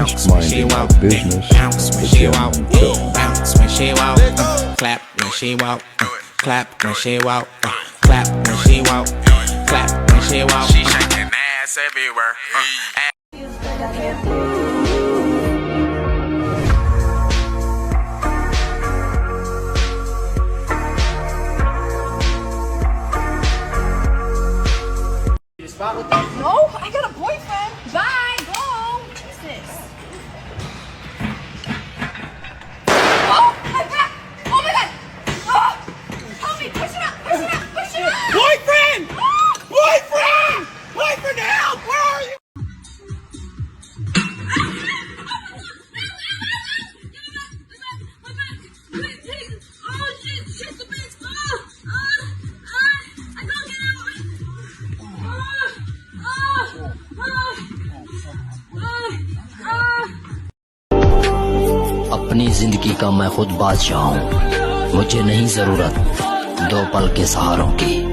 minding my business, but yeah, I'm chill. Bounce when she walk, clap when she walk, clap when she walk, clap when she walk, clap when she walk. She shaking ass everywhere. No, I got a boyfriend. Bye, go. What's this? Oh, my back. Oh my god. Oh, help me. Push it up. Push it up. Push it up. Boyfriend! Oh. Boyfriend! Boyfriend, help! Where are you? अपनी जिंदगी का मैं खुद बादशाह हूँ, मुझे नहीं जरूरत दो पल के सहारों की।